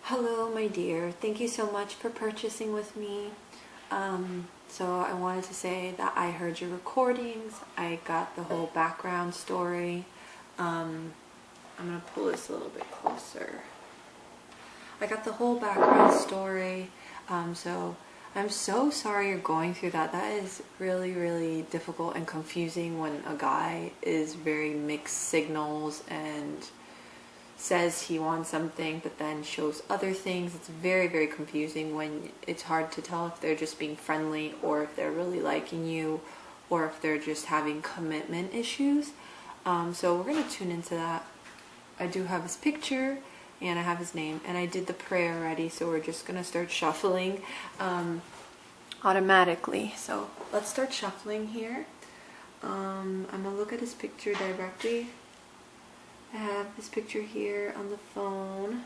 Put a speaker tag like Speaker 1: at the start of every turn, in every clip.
Speaker 1: Hello, my dear. Thank you so much for purchasing with me. So I wanted to say that I heard your recordings. I got the whole background story. I'm going to pull this a little bit closer. I got the whole background story. So I'm so sorry you're going through that. That is really, really difficult and confusing when a guy is very mixed signals and says he wants something but then shows other things. It's very, very confusing when it's hard to tell if they're just being friendly or if they're really liking you or if they're just having commitment issues. So we're going to tune into that. I do have his picture and I have his name and I did the prayer already, so we're just going to start shuffling automatically. So let's start shuffling here. I'm going to look at his picture directly. I have this picture here on the phone,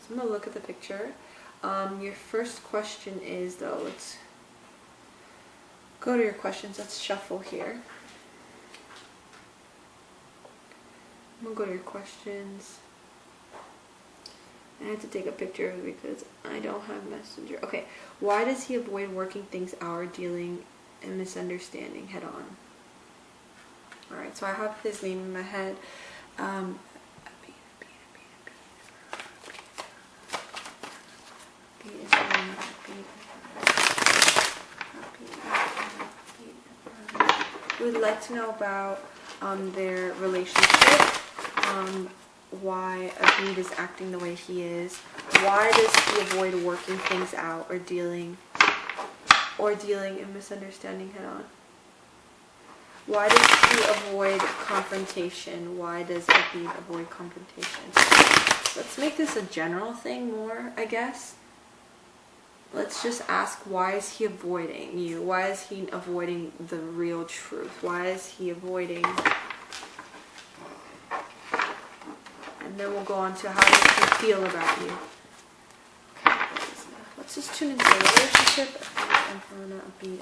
Speaker 1: so I'm going to look at the picture. Your first question is, though, let's go to your questions. Let's shuffle here. I'm going to go to your questions. I have to take a picture because I don't have Messenger. Okay, why does he avoid working things out or dealing and misunderstanding head on? Alright, so I have his name in my head. We would like to know about their relationship, why Abid is acting the way he is, why does he avoid working things out or dealing and misunderstanding head on. Why does he avoid confrontation? Why does Abid avoid confrontation? Let's make this a general thing more, I guess. Let's just ask, why is he avoiding you? Why is he avoiding the real truth? Why is he avoiding? And then we'll go on to, how does he feel about you? Okay, let's just tune into the relationship. Abid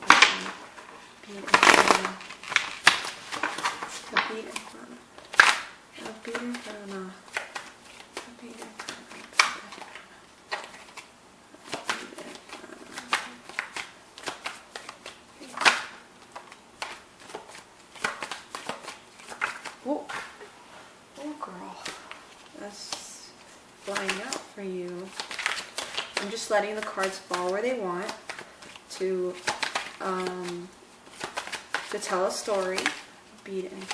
Speaker 1: Oh, girl, that's flying out for you. I'm just letting the cards fall where they want to tell a story. Beat and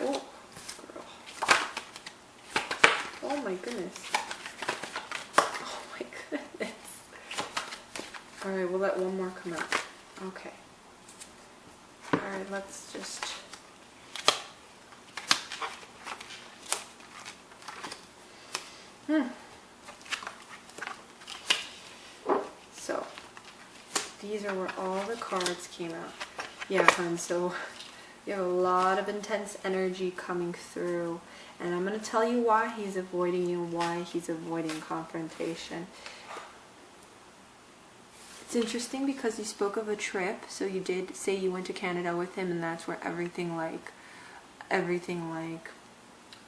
Speaker 1: oh, girl. Oh my goodness. Oh my goodness. Alright, we'll let one more come out. Okay. Alright, let's just... So, these are where all the cards came out. Yeah, hon, so you have a lot of intense energy coming through. And I'm going to tell you why he's avoiding you, why he's avoiding confrontation. It's interesting because you spoke of a trip, so you did say you went to Canada with him, and that's where everything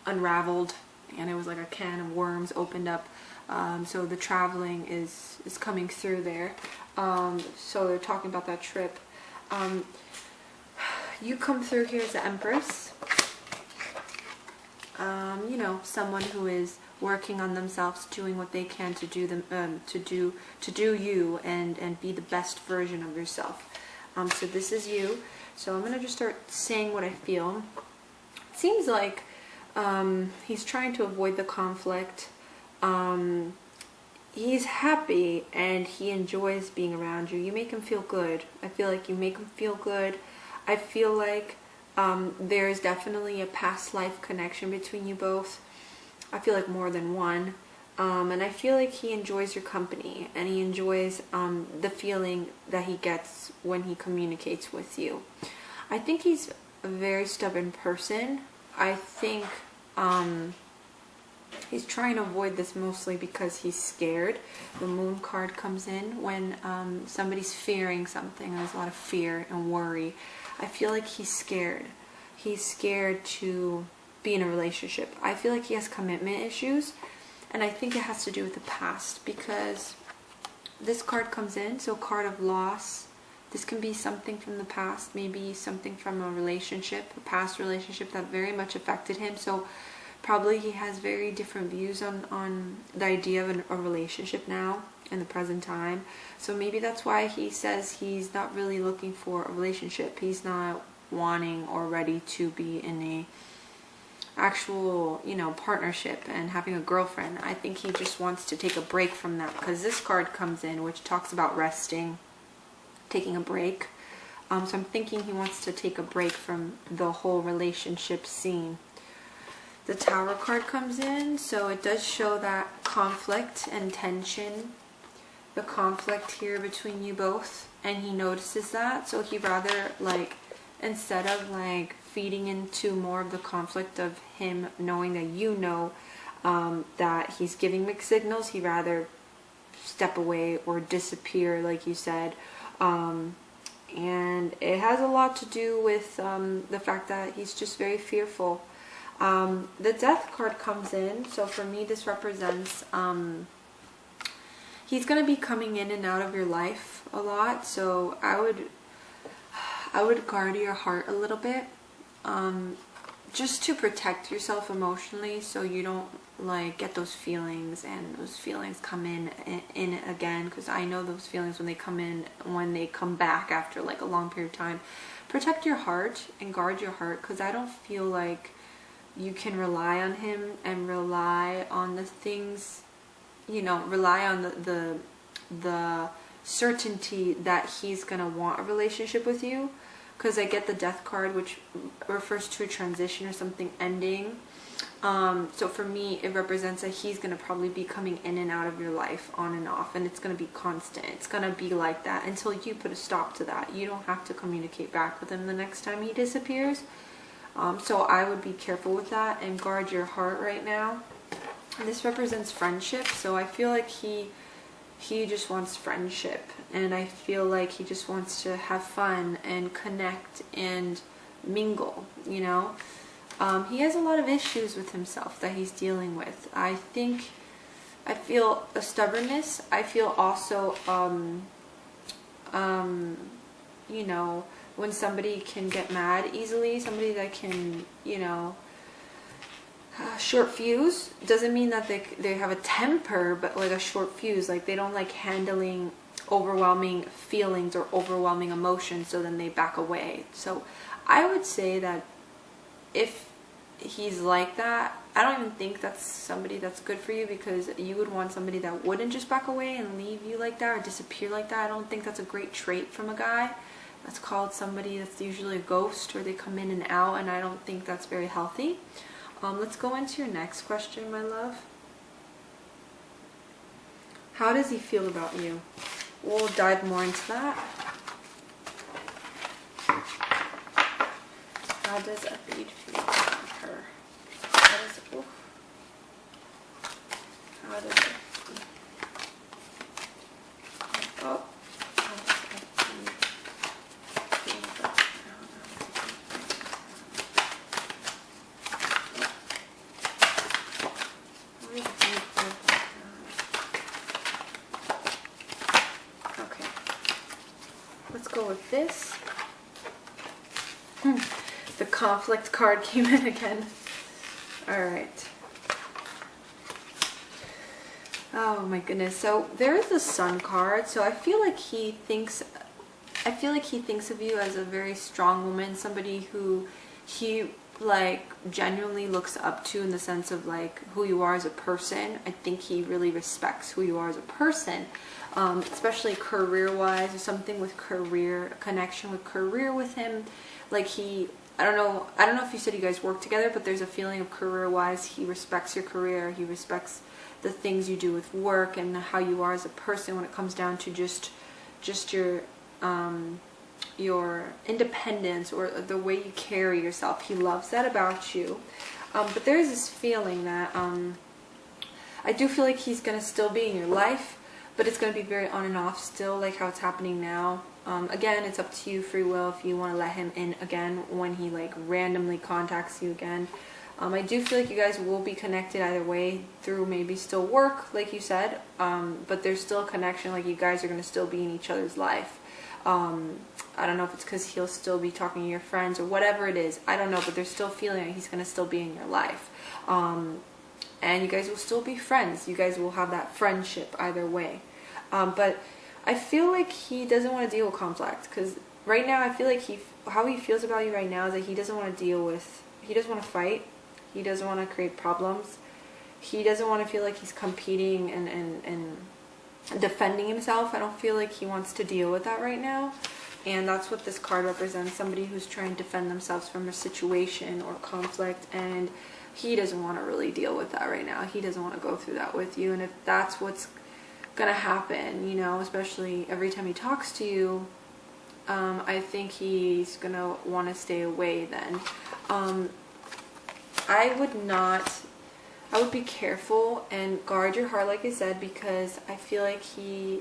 Speaker 1: unraveled, and it was like a can of worms opened up. So the traveling is coming through there. So they're talking about that trip. You come through here as the Empress. You know, someone who is working on themselves, doing what they can to do them, to do you and be the best version of yourself. So this is you. So I'm gonna just start saying what I feel. It seems like he's trying to avoid the conflict. He's happy and he enjoys being around you. You make him feel good. I feel like you make him feel good. I feel like there is definitely a past life connection between you both. I feel like more than one. And I feel like he enjoys your company and he enjoys the feeling that he gets when he communicates with you. I think he's a very stubborn person. I think He's trying to avoid this mostly because he's scared. The Moon card comes in when somebody's fearing something. There's a lot of fear and worry. I feel like he's scared. He's scared to be in a relationship. I feel like he has commitment issues, and I think it has to do with the past, because this card comes in, so card of loss. This can be something from the past, maybe something from a relationship, a past relationship that very much affected him. So probably he has very different views on the idea of a relationship now in the present time. So maybe that's why he says he's not really looking for a relationship. He's not wanting or ready to be in a actual, you know, partnership and having a girlfriend. I think he just wants to take a break from that, because this card comes in which talks about resting, taking a break. So I'm thinking he wants to take a break from the whole relationship scene. The Tower card comes in, so it does show that conflict and tension, the conflict here between you both, and he notices that. So he rather, like, instead of like feeding into more of the conflict of him knowing that you know that he's giving mixed signals, he rather step away or disappear, like you said. And it has a lot to do with the fact that he's just very fearful. The Death card comes in, so for me this represents he's going to be coming in and out of your life a lot, so I would guard your heart a little bit, just to protect yourself emotionally, so you don't like get those feelings, and those feelings come in again, because I know those feelings when they come back after like a long period of time. Protect your heart and guard your heart, because I don't feel like you can rely on him and rely on the things, you know, rely on the certainty that he's gonna want a relationship with you, because I get the Death card, which refers to a transition or something ending. So for me, it represents that he's gonna probably be coming in and out of your life on and off, and it's gonna be constant. It's gonna be like that until you put a stop to that. You don't have to communicate back with him the next time he disappears. So I would be careful with that and guard your heart right now. And this represents friendship, so I feel like he just wants friendship, and I feel like he just wants to have fun and connect and mingle, you know. He has a lot of issues with himself that he's dealing with. I feel a stubbornness. I feel also, you know, when somebody can get mad easily, somebody that can, you know, short fuse. Doesn't mean that they have a temper, but like a short fuse, like they don't like handling overwhelming feelings or overwhelming emotions, so then they back away. So I would say that if he's like that, I don't even think that's somebody that's good for you, because you would want somebody that wouldn't just back away and leave you like that or disappear like that. I don't think that's a great trait from a guy. That's called somebody that's usually a ghost, or they come in and out, and I don't think that's very healthy. Let's go into your next question, my love. How does he feel about you? We'll dive more into that. How does a read feel about her? How does it, how does it, oh, let's go with this. The conflict card came in again. Alright. Oh my goodness. So there is the Sun card. So I feel like he thinks of you as a very strong woman, somebody who he like genuinely looks up to in the sense of like who you are as a person. I think he really respects who you are as a person. Especially career-wise, or something with career, a connection with career with him. Like I don't know if you said you guys work together, but there's a feeling of career-wise, he respects your career, he respects the things you do with work and how you are as a person when it comes down to just your independence or the way you carry yourself. He loves that about you. But there's this feeling that I do feel like he's going to still be in your life, but it's going to be very on and off still, like how it's happening now. Again, it's up to you, free will, if you want to let him in again when he like randomly contacts you again. I do feel like you guys will be connected either way through maybe still work, like you said, but there's still a connection, like you guys are going to still be in each other's life. I don't know if it's because he'll still be talking to your friends or whatever it is. I don't know, but there's still feeling like he's going to still be in your life. And you guys will still be friends. You guys will have that friendship either way. But I feel like he doesn't want to deal with conflict, because right now I feel like how he feels about you right now is that he doesn't want to he doesn't want to fight. He doesn't want to create problems. He doesn't want to feel like he's competing and defending himself. I don't feel like he wants to deal with that right now. And that's what this card represents, somebody who's trying to defend themselves from a situation or conflict, and he doesn't want to really deal with that right now. He doesn't want to go through that with you. And if that's what's going to happen, you know, especially every time he talks to you, I think he's going to want to stay away then. I would be careful and guard your heart, like I said, because I feel like he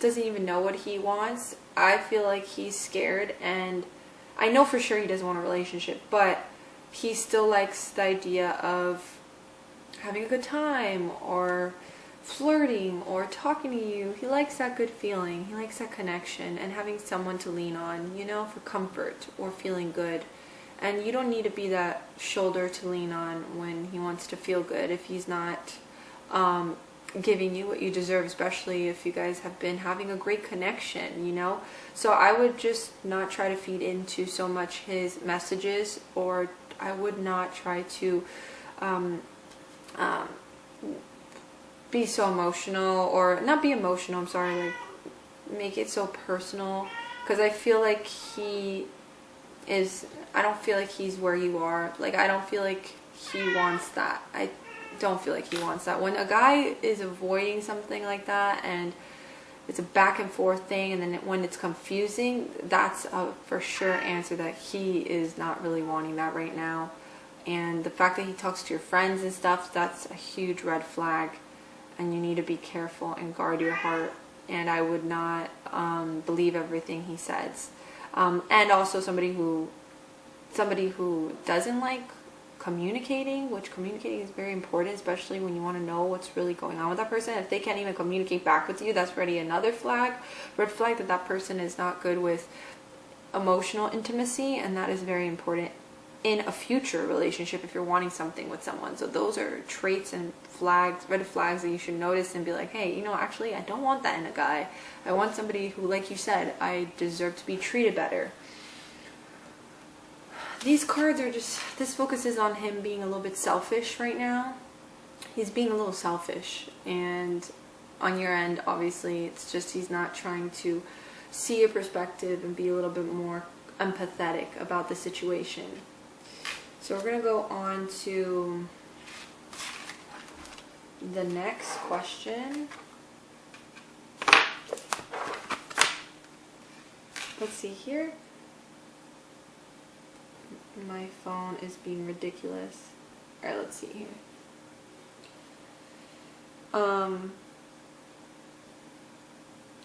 Speaker 1: doesn't even know what he wants. I feel like he's scared, and I know for sure he doesn't want a relationship, but he still likes the idea of having a good time or flirting or talking to you. He likes that good feeling. He likes that connection and having someone to lean on, you know, for comfort or feeling good. And you don't need to be that shoulder to lean on when he wants to feel good if he's not giving you what you deserve, especially if you guys have been having a great connection, you know. So I would just not try to feed into so much his messages, or I would not try to be so emotional, or not be emotional, I'm sorry, like make it so personal, because I feel like I don't feel like he's where you are. Like, I don't feel like he wants that. I don't feel like he wants that. When a guy is avoiding something like that and it's a back and forth thing, and then when it's confusing, that's a for sure answer that he is not really wanting that right now. And the fact that he talks to your friends and stuff, that's a huge red flag, and you need to be careful and guard your heart. And I would not believe everything he says. And also somebody who doesn't like communicating, which communicating is very important, especially when you want to know what's really going on with that person. If they can't even communicate back with you, that's already another red flag that that person is not good with emotional intimacy, and that is very important in a future relationship if you're wanting something with someone. So those are traits and red flags that you should notice and be like, hey, you know, actually I don't want that in a guy. I want somebody who, like you said, I deserve to be treated better. These cards are just, this focuses on him being a little bit selfish right now. He's being a little selfish, and on your end, obviously, it's just he's not trying to see your perspective and be a little bit more empathetic about the situation. So we're going to go on to the next question. Let's see here. My phone is being ridiculous. Alright, let's see here.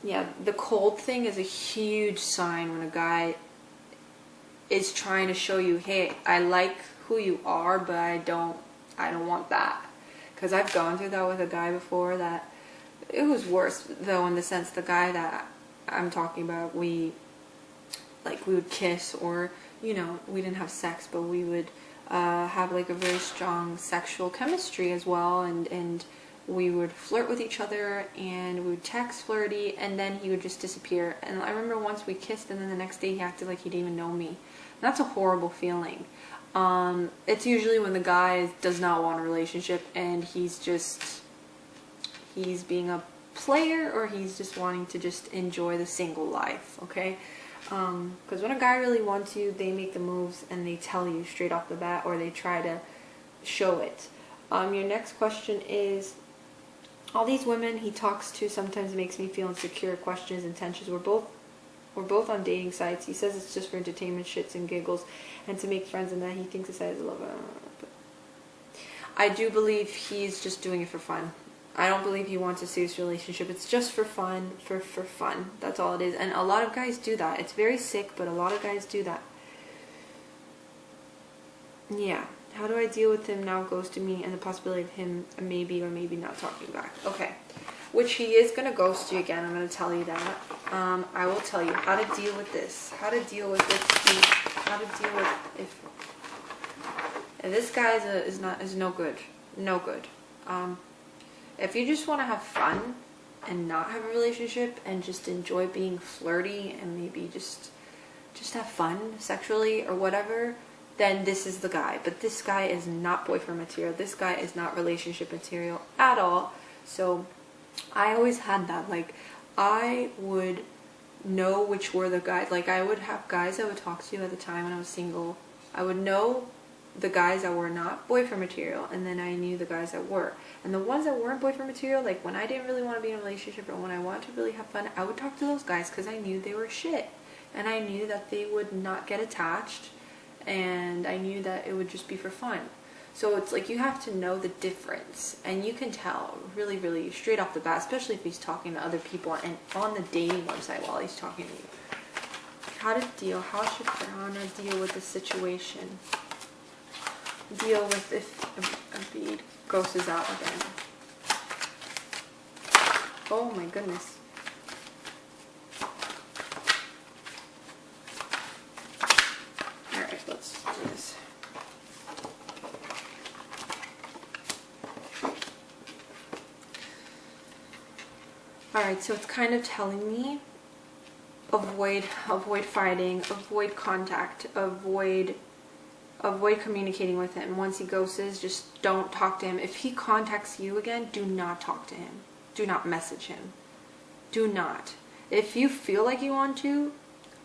Speaker 1: Yeah, the cold thing is a huge sign when a guy is trying to show you, hey, I like who you are, but I don't want that. Because I've gone through that with a guy before. That it was worse though, in the sense the guy that I'm talking about, we would kiss, or you know, we didn't have sex, but we would have like a very strong sexual chemistry as well, and we would flirt with each other, and we would text flirty, and then he would just disappear. And I remember once we kissed, and then the next day he acted like he didn't even know me. And that's a horrible feeling. It's usually when the guy does not want a relationship, and he's being a player, or he's just wanting to just enjoy the single life, okay? Because when a guy really wants you, they make the moves and they tell you straight off the bat, or they try to show it. Your next question is, all these women he talks to sometimes makes me feel insecure, question his intentions. We're both on dating sites. He says it's just for entertainment, shits and giggles, and to make friends, and that he thinks the site is love. I do believe he's just doing it for fun. I don't believe he wants a serious relationship. It's just for fun, for fun. That's all it is. And a lot of guys do that. It's very sick, but a lot of guys do that. Yeah. How do I deal with him now ghosting me and the possibility of him maybe or maybe not talking back? Okay. Which he is going to ghost you again. I'm going to tell you that. I will tell you how to deal with this. How to deal with this. How to deal with if this guy is no good. No good. If you just want to have fun and not have a relationship and just enjoy being flirty and maybe just have fun sexually or whatever, then this is the guy. But this guy is not boyfriend material. This guy is not relationship material at all. So I always had that. Like, I would know which were the guys. Like, I would have guys I would talk to at the time when I was single. I would know the guys that were not boyfriend material, and then I knew the guys that were. And the ones that weren't boyfriend material, like when I didn't really want to be in a relationship or when I wanted to really have fun, I would talk to those guys because I knew they were shit. And I knew that they would not get attached, and I knew that it would just be for fun. So it's like you have to know the difference, and you can tell really, really straight off the bat, especially if he's talking to other people and on the dating website while he's talking to you. How should Farhana deal with the situation? Deal with if Embiid grosses out again. Oh my goodness. Alright, let's do this. Alright, so it's kind of telling me avoid fighting, avoid contact, avoid communicating with him. Once he ghosts, just don't talk to him. If he contacts you again, do not talk to him. Do not message him. Do not. If you feel like you want to,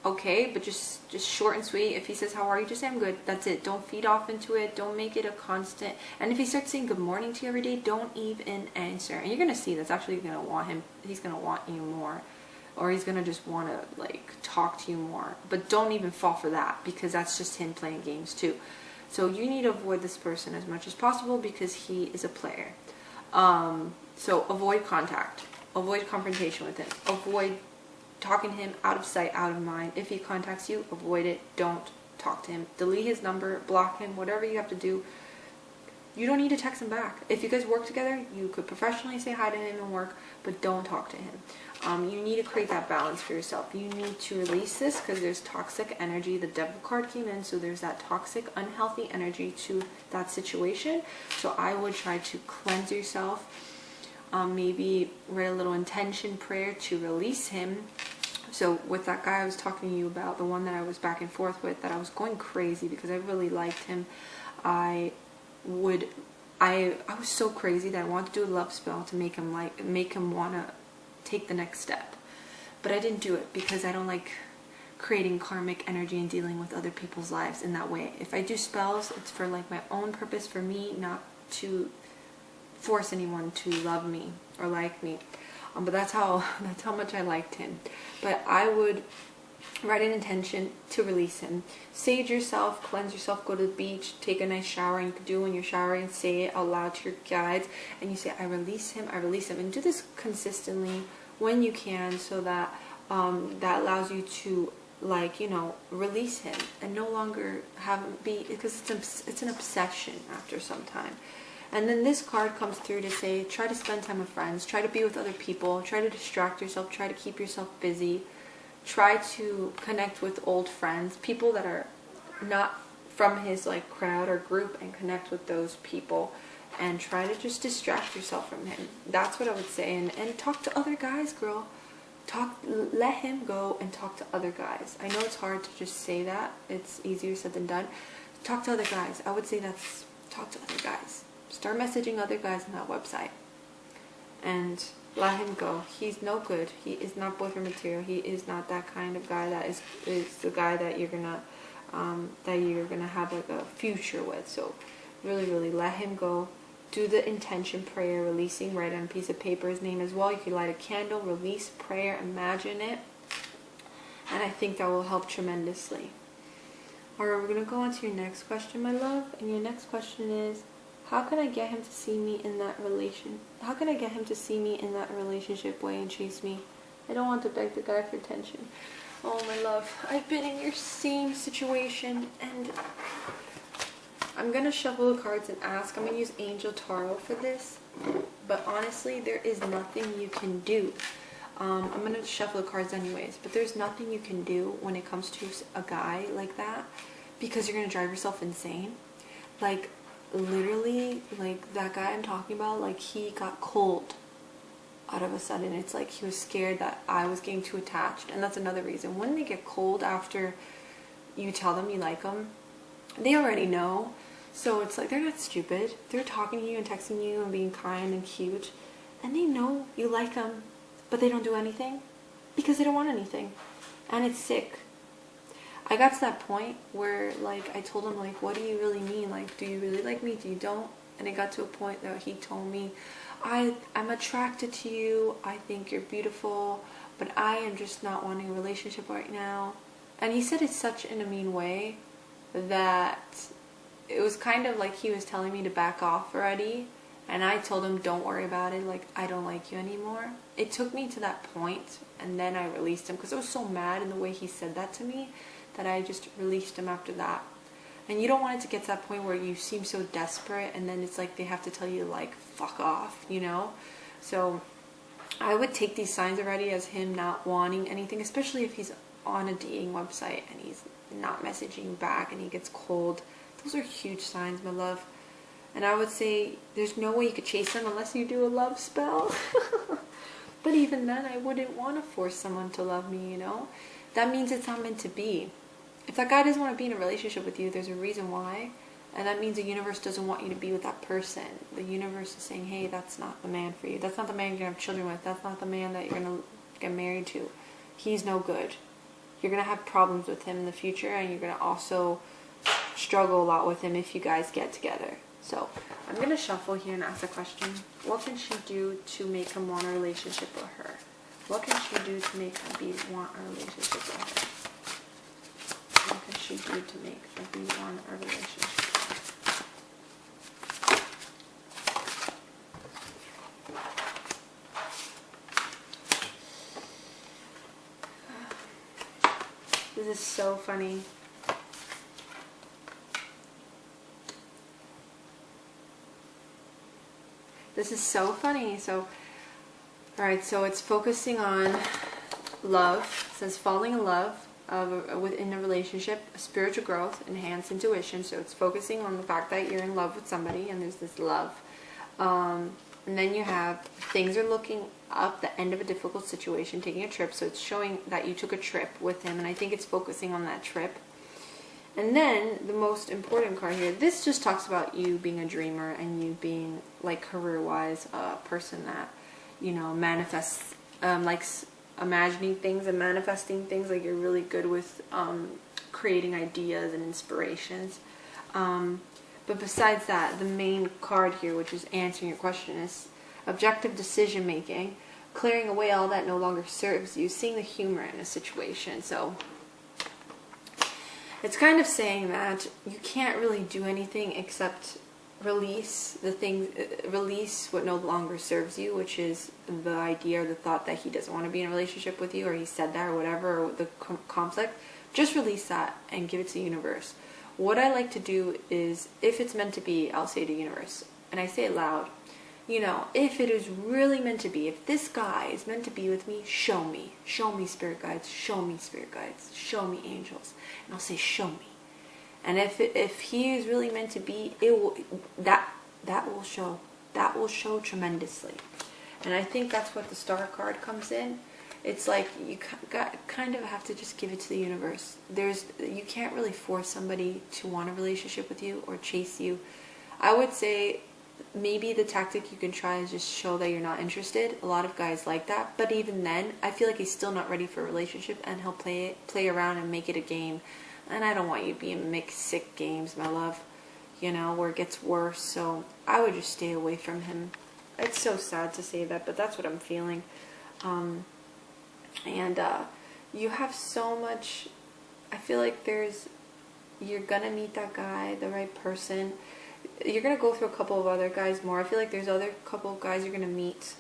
Speaker 1: okay, but just short and sweet. If he says, how are you? Just say, I'm good. That's it. Don't feed off into it. Don't make it a constant. And if he starts saying good morning to you every day, don't even answer. And you're going to see that's actually going to want him. He's going to want you more. Or he's going to just want to, like, talk to you more. But don't even fall for that, because that's just him playing games too. So you need to avoid this person as much as possible because he is a player. So avoid contact. Avoid confrontation with him. Avoid talking to him out of sight, out of mind. If he contacts you, avoid it. Don't talk to him. Delete his number, block him, whatever you have to do. You don't need to text him back. If you guys work together, you could professionally say hi to him and work, but don't talk to him. You need to create that balance for yourself. You need to release this because there's toxic energy. The devil card came in, so there's that toxic, unhealthy energy to that situation. So I would try to cleanse yourself. Maybe write a little intention prayer to release him. So with that guy I was talking to you about, the one that I was back and forth with, that I was going crazy because I really liked him. I was so crazy that I wanted to do a love spell to make him want to take the next step. But I didn't do it because I don't like creating karmic energy and dealing with other people's lives in that way. If I do spells, it's for like my own purpose, for me, not to force anyone to love me or like me. But that's how much I liked him. But I would write an intention to release him. Sage yourself, cleanse yourself, go to the beach, take a nice shower. And you can do it when you're showering, say it out loud to your guides, and you say, I release him, I release him. And do this consistently when you can, so that that allows you to, like, you know, release him and no longer have him be, because it's an obsession after some time. And then this card comes through to say, try to spend time with friends, try to be with other people, try to distract yourself, try to keep yourself busy. Try to connect with old friends, people that are not from his like crowd or group, and connect with those people, and try to just distract yourself from him. That's what I would say. And talk to other guys, girl. Let him go and talk to other guys. I know it's hard to just say that. It's easier said than done. Talk to other guys. I would say talk to other guys. Start messaging other guys on that website. And let him go. He's no good. He is not boyfriend material. He is not that kind of guy that is the guy that you're gonna have like a future with. So really, really let him go. Do the intention prayer, releasing, write on a piece of paper his name as well. You can light a candle, release prayer, imagine it. And I think that will help tremendously. Alright, we're gonna go on to your next question, my love. And your next question is, how can I get him to see me in that how can I get him to see me in that relationship way and chase me? I don't want to beg the guy for attention. Oh, my love, I've been in your same situation, and I'm going to shuffle the cards and ask. I'm going to use Angel Tarot for this, but honestly, there is nothing you can do. I'm going to shuffle the cards anyways, but there's nothing you can do when it comes to a guy like that, because you're going to drive yourself insane. Like, literally, like, that guy I'm talking about, like, he got cold out of a sudden. It's like he was scared that I was getting too attached, and that's another reason. When they get cold after you tell them you like them, they already know. So it's like, they're not stupid. They're talking to you and texting you and being kind and cute, and they know you like them, but they don't do anything because they don't want anything, and it's sick. I got to that point where, like, I told him, like, what do you really mean? Like, do you really like me? Do you don't? And it got to a point that he told me, I'm attracted to you. I think you're beautiful, but I am just not wanting a relationship right now. And he said it such in a mean way that it was kind of like he was telling me to back off already. And I told him, don't worry about it. Like, I don't like you anymore. It took me to that point, and then I released him because I was so mad in the way he said that to me that I just released him after that. And you don't want it to get to that point where you seem so desperate, and then it's like they have to tell you, like, fuck off, you know? So I would take these signs already as him not wanting anything, especially if he's on a dating website and he's not messaging back and he gets cold. Those are huge signs, my love. And I would say there's no way you could chase him unless you do a love spell. But even then, I wouldn't want to force someone to love me, you know? That means it's not meant to be. If that guy doesn't want to be in a relationship with you, there's a reason why. And that means the universe doesn't want you to be with that person. The universe is saying, hey, that's not the man for you. That's not the man you're going to have children with. That's not the man that you're going to get married to. He's no good. You're going to have problems with him in the future, and you're going to also struggle a lot with him if you guys get together. So I'm going to shuffle here and ask a question. What can she do to make him want a relationship with her? What can she do to make him want a relationship with her? What can she do to make him want a relationship? This is so funny. This is so funny. So, alright, so it's focusing on love. It says falling in love within a relationship, spiritual growth, enhanced intuition. So it's focusing on the fact that you're in love with somebody and there's this love. And then you have things are looking up, the end of a difficult situation, taking a trip. So it's showing that you took a trip with him, and I think it's focusing on that trip. And then the most important card here, this just talks about you being a dreamer and you being, like, career-wise, a person that, you know, manifests, likes imagining things and manifesting things. Like, you're really good with creating ideas and inspirations. But besides that, the main card here, which is answering your question, is objective decision making, clearing away all that no longer serves you, seeing the humor in a situation. So it's kind of saying that you can't really do anything except release the things, release what no longer serves you, which is the idea or the thought that he doesn't want to be in a relationship with you, or he said that, or whatever, or the conflict. Just release that and give it to the universe. What I like to do is, if it's meant to be, I'll say to the universe, and I say it loud, you know, if it is really meant to be, if this guy is meant to be with me, show me spirit guides, show me spirit guides, show me angels, and I'll say, show me. And if he is really meant to be, it will, that will show tremendously. And I think that's what the Star card comes in. It's like you kind of have to just give it to the universe. You can't really force somebody to want a relationship with you or chase you. I would say maybe the tactic you can try is just show that you're not interested. A lot of guys like that, but even then, I feel like he's still not ready for a relationship, and he'll play around and make it a game. And I don't want you to be in mixed sick games, my love, you know, where it gets worse. So I would just stay away from him. It's so sad to say that, but that's what I'm feeling. And you have so much, I feel like you're gonna meet that guy, the right person. you're going to go through a couple of other guys more. I feel like there's other couple of guys you're going to meet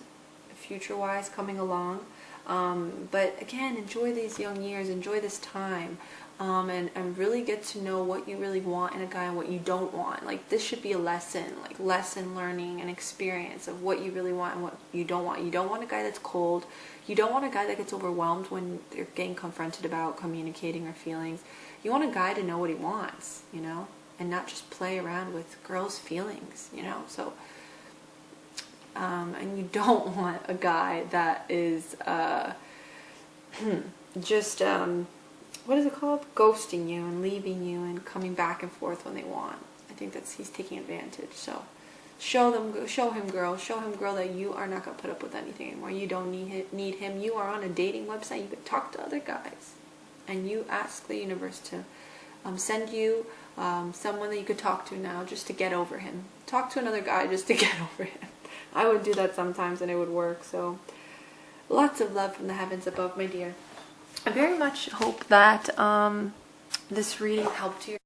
Speaker 1: future-wise coming along. But again, enjoy these young years, enjoy this time, and really get to know what you really want in a guy and what you don't want. Like, this should be a lesson, like lesson learning and experience of what you really want and what you don't want. You don't want a guy that's cold. You don't want a guy that gets overwhelmed when they're getting confronted about communicating their feelings. You want a guy to know what he wants, you know, and not just play around with girls' feelings, you know. So, and you don't want a guy that is just what is it called? Ghosting you and leaving you and coming back and forth when they want. I think he's taking advantage. So show him, girl, that you are not gonna put up with anything anymore. You don't need him. You are on a dating website. You can talk to other guys, and you ask the universe to send you someone that you could talk to now, just to get over him. Talk to another guy just to get over him. I would do that sometimes, and it would work. So lots of love from the heavens above, my dear. I very much hope that this reading helped you.